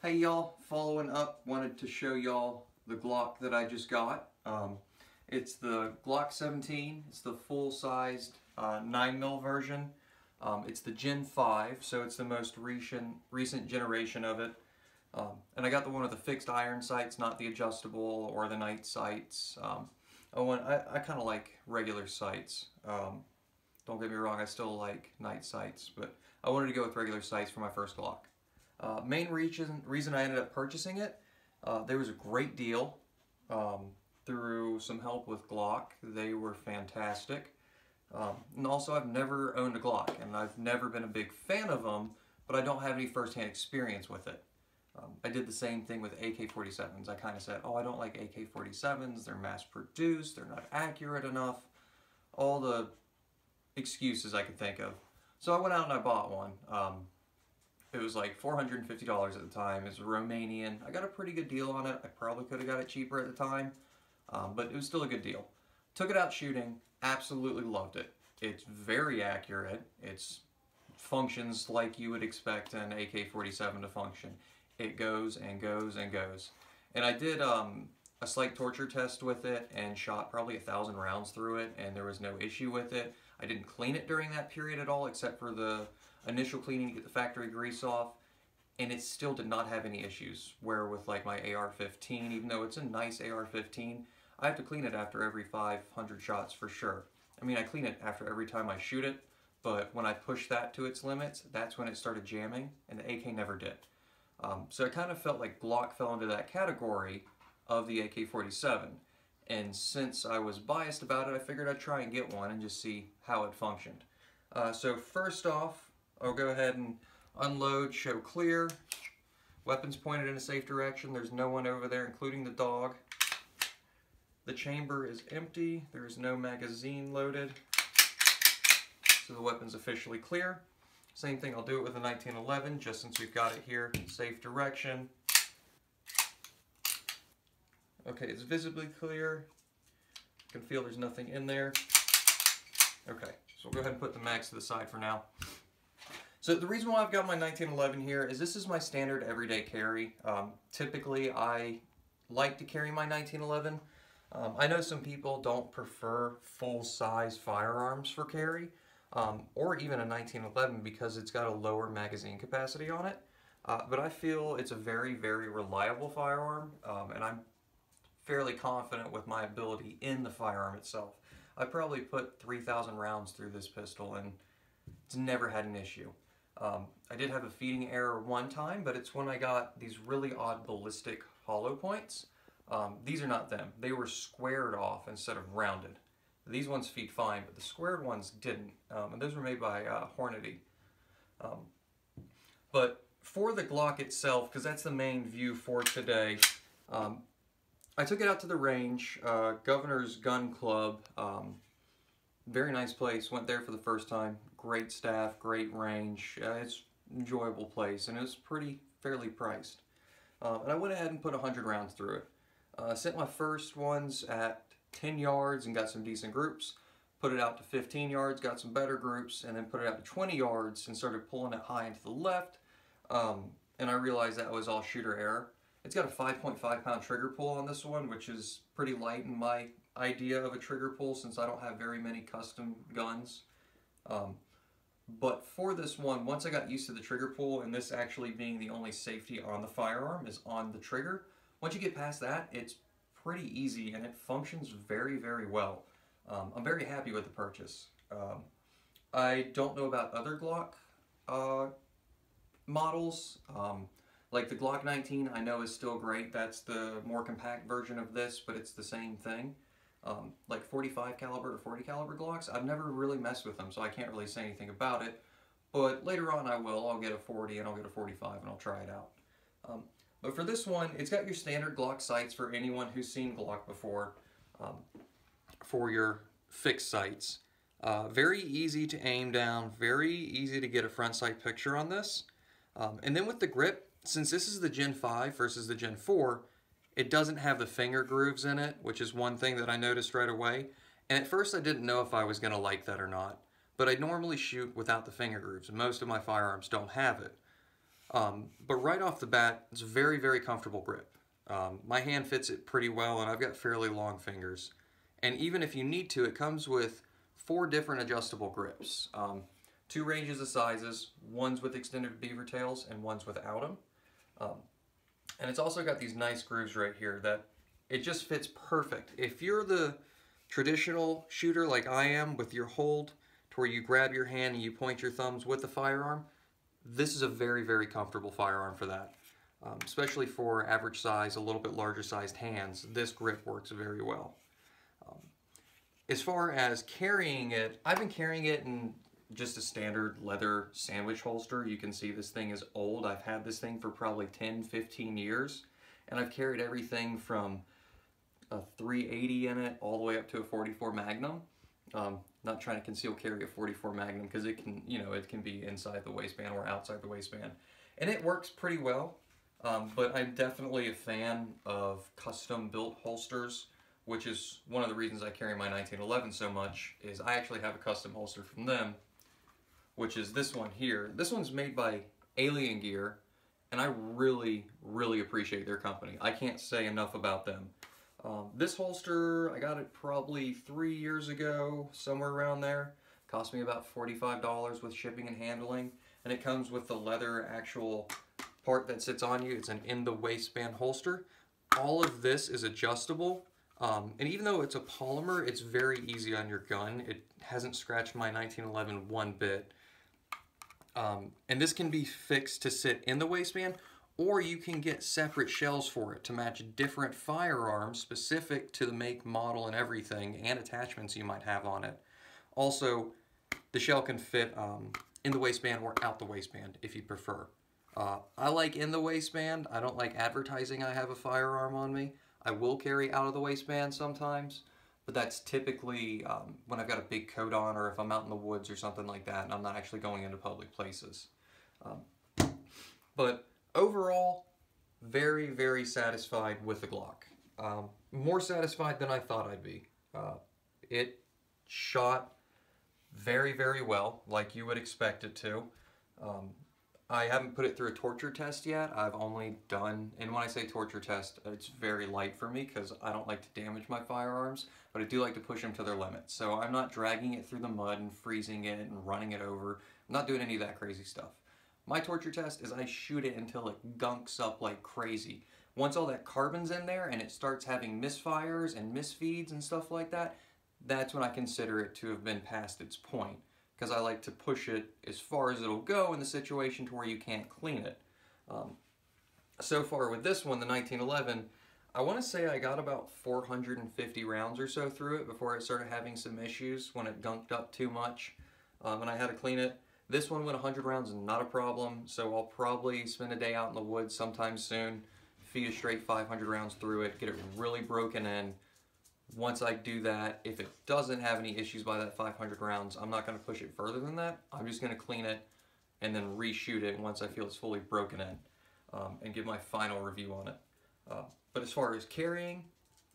Hey y'all, following up, wanted to show y'all the Glock that I just got. It's the Glock 17, it's the full-sized 9mm version. It's the Gen 5, so it's the most recent generation of it. And I got the one with the fixed iron sights, not the adjustable or the night sights. I kind of like regular sights. Don't get me wrong, I still like night sights, but I wanted to go with regular sights for my first Glock. Main reason I ended up purchasing it, there was a great deal through some help with Glock. They were fantastic. And also I've never owned a Glock, and I've never been a big fan of them, but I don't have any first-hand experience with it. I did the same thing with AK-47s. I kind of said, oh, I don't like AK-47s, they're mass-produced, they're not accurate enough, all the excuses I could think of. So I went out and I bought one. It was like $450 at the time. It's Romanian. I got a pretty good deal on it. I probably could have got it cheaper at the time, but it was still a good deal. Took it out shooting, absolutely loved it. It's very accurate. It functions like you would expect an AK-47 to function. It goes and goes and goes. And I did a slight torture test with it and shot probably 1,000 rounds through it, and there was no issue with it. I didn't clean it during that period at all, except for the initial cleaning to get the factory grease off, and it still did not have any issues. Where with like my AR-15, even though it's a nice AR-15, I have to clean it after every 500 shots for sure. I mean, I clean it after every time I shoot it, but when I push that to its limits, that's when it started jamming, and the AK never did. So I kind of felt like Glock fell into that category of the AK-47, and since I was biased about it, I figured I'd try and get one and just see how it functioned. So first off, I'll go ahead and unload, show clear. Weapons pointed in a safe direction. There's no one over there, including the dog. The chamber is empty. There is no magazine loaded. So the weapon's officially clear. Same thing, I'll do it with the 1911, just since we've got it here. Safe direction. Okay, it's visibly clear. You can feel there's nothing in there. Okay, so we'll go ahead and put the mags to the side for now. So the reason why I've got my 1911 here is this is my standard everyday carry. Typically I like to carry my 1911. I know some people don't prefer full-size firearms for carry, or even a 1911 because it's got a lower magazine capacity on it. But I feel it's a very, very reliable firearm, and I'm fairly confident with my ability in the firearm itself. I probably put 3,000 rounds through this pistol and it's never had an issue. I did have a feeding error one time, but it's when I got these really odd ballistic hollow points. These are not them. They were squared off instead of rounded. These ones feed fine, but the squared ones didn't. And those were made by Hornady. But for the Glock itself, because that's the main view for today, I took it out to the range, Governor's Gun Club. Very nice place. Went there for the first time. Great staff, great range. It's an enjoyable place, and it was fairly priced. And I went ahead and put 100 rounds through it. Sent my first ones at 10 yards and got some decent groups. Put it out to 15 yards, got some better groups, and then put it out to 20 yards and started pulling it high and to the left. And I realized that was all shooter error. It's got a 5.5 pound trigger pull on this one, which is pretty light in my idea of a trigger pull since I don't have very many custom guns. But for this one, once I got used to the trigger pull, and this actually being the only safety on the firearm is on the trigger, once you get past that, it's pretty easy and it functions very, very well. I'm very happy with the purchase. I don't know about other Glock models. Like the Glock 19 I know is still great. That's the more compact version of this, but it's the same thing. Like 45 caliber or 40 caliber Glocks, I've never really messed with them, so I can't really say anything about it. But later on I will. I'll get a 40 and I'll get a 45 and I'll try it out. But for this one, it's got your standard Glock sights for anyone who's seen Glock before, for your fixed sights. Very easy to aim down, very easy to get a front sight picture on this. And then with the grip, since this is the Gen 5 versus the Gen 4, it doesn't have the finger grooves in it, which is one thing that I noticed right away. And at first I didn't know if I was going to like that or not. But I normally shoot without the finger grooves, and most of my firearms don't have it. But right off the bat, it's a very, very comfortable grip. My hand fits it pretty well, and I've got fairly long fingers. And even if you need to, it comes with 4 different adjustable grips. 2 ranges of sizes, one's with extended beaver tails and one's without them. And it's also got these nice grooves right here that it just fits perfect. If you're the traditional shooter like I am with your hold to where you grab your hand and you point your thumbs with the firearm, this is a very, very comfortable firearm for that. Especially for average size, a little bit larger sized hands, this grip works very well. As far as carrying it, I've been carrying it in just a standard leather sandwich holster. You can see this thing is old. I've had this thing for probably 10, 15 years, and I've carried everything from a 380 in it all the way up to a 44 Magnum. Not trying to conceal carry a 44 Magnum because it can, it can be inside the waistband or outside the waistband, and it works pretty well. But I'm definitely a fan of custom built holsters, which is one of the reasons I carry my 1911 so much. Is I actually have a custom holster from them, which is this one here. This one's made by Alien Gear, and I really, really appreciate their company. I can't say enough about them. This holster, I got it probably 3 years ago, somewhere around there. Cost me about $45 with shipping and handling, and it comes with the leather actual part that sits on you. It's an in the waistband holster. All of this is adjustable, and even though it's a polymer, it's very easy on your gun. It hasn't scratched my 1911 one bit. And this can be fixed to sit in the waistband, or you can get separate shells for it to match different firearms specific to the make, model, and everything, and attachments you might have on it. Also, the shell can fit in the waistband or out the waistband if you prefer. I like in the waistband. I don't like advertising I have a firearm on me. I will carry out of the waistband sometimes, but that's typically when I've got a big coat on, or if I'm out in the woods or something like that and I'm not actually going into public places. But overall, very, very satisfied with the Glock. More satisfied than I thought I'd be. It shot very, very well, like you would expect it to. I haven't put it through a torture test yet. I've only done, and when I say torture test, it's very light for me because I don't like to damage my firearms, but I do like to push them to their limits. So I'm not dragging it through the mud and freezing it and running it over. I'm not doing any of that crazy stuff. My torture test is I shoot it until it gunks up like crazy. Once all that carbon's in there and it starts having misfires and misfeeds and stuff like that, that's when I consider it to have been past its point, because I like to push it as far as it'll go in the situation to where you can't clean it. So far with this one, the 1911, I want to say I got about 450 rounds or so through it before it started having some issues when it gunked up too much, and I had to clean it. This one went 100 rounds, not a problem, so I'll probably spend a day out in the woods sometime soon, feed a straight 500 rounds through it, get it really broken in. Once I do that, if it doesn't have any issues by that 500 rounds, I'm not going to push it further than that. I'm just going to clean it and then reshoot it once I feel it's fully broken in, and give my final review on it. But as far as carrying,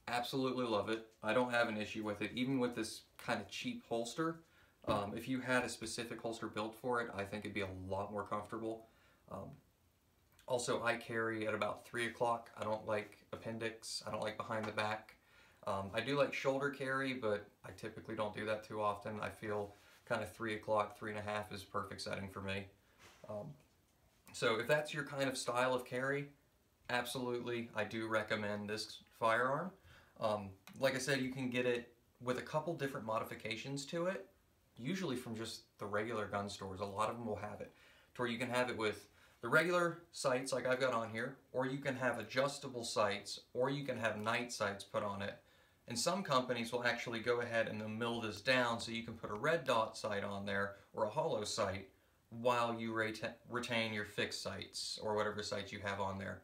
absolutely love it. I don't have an issue with it, even with this kind of cheap holster. If you had a specific holster built for it, I think it'd be a lot more comfortable. Also, I carry at about 3 o'clock. I don't like appendix. I don't like behind the back. I do like shoulder carry, but I typically don't do that too often. I feel kind of 3 o'clock, 3.5 is perfect setting for me. So if that's your kind of style of carry, absolutely, I do recommend this firearm. Like I said, you can get it with a couple different modifications to it, usually from just the regular gun stores. A lot of them will have it, to where you can have it with the regular sights like I've got on here, or you can have adjustable sights, or you can have night sights put on it. And some companies will actually go ahead and they'll mill this down so you can put a red dot sight on there or a hollow sight while you retain your fixed sights or whatever sights you have on there.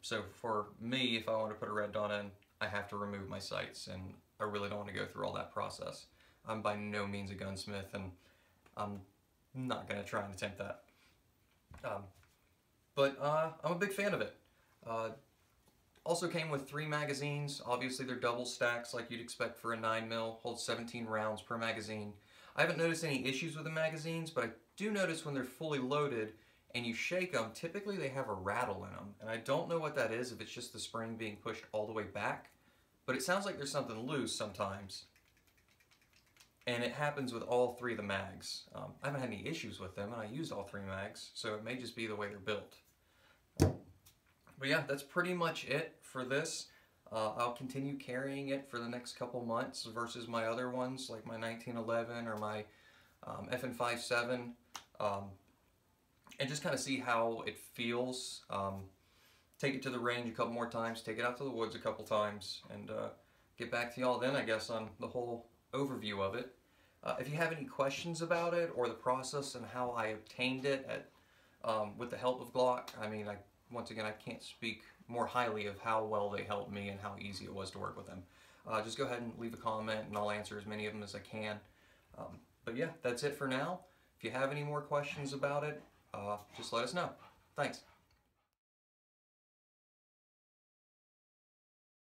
So for me, if I want to put a red dot in, I have to remove my sights, and I really don't want to go through all that process. I'm by no means a gunsmith, and I'm not going to try and attempt that. But I'm a big fan of it. Also came with 3 magazines. Obviously they're double stacks like you'd expect for a 9mm, holds 17 rounds per magazine. I haven't noticed any issues with the magazines, but I do notice when they're fully loaded and you shake them, typically they have a rattle in them. And I don't know what that is, if it's just the spring being pushed all the way back, but it sounds like there's something loose sometimes. And it happens with all 3 of the mags. I haven't had any issues with them, and I used all 3 mags, so it may just be the way they're built. But yeah, that's pretty much it for this. I'll continue carrying it for the next couple months versus my other ones, like my 1911 or my FN57, and just kind of see how it feels. Take it to the range a couple more times, take it out to the woods a couple times, and get back to y'all then, I guess, on the whole overview of it. If you have any questions about it or the process and how I obtained it with the help of Glock, I mean, once again, I can't speak more highly of how well they helped me and how easy it was to work with them. Just go ahead and leave a comment and I'll answer as many of them as I can. But yeah, that's it for now. If you have any more questions about it, just let us know. Thanks.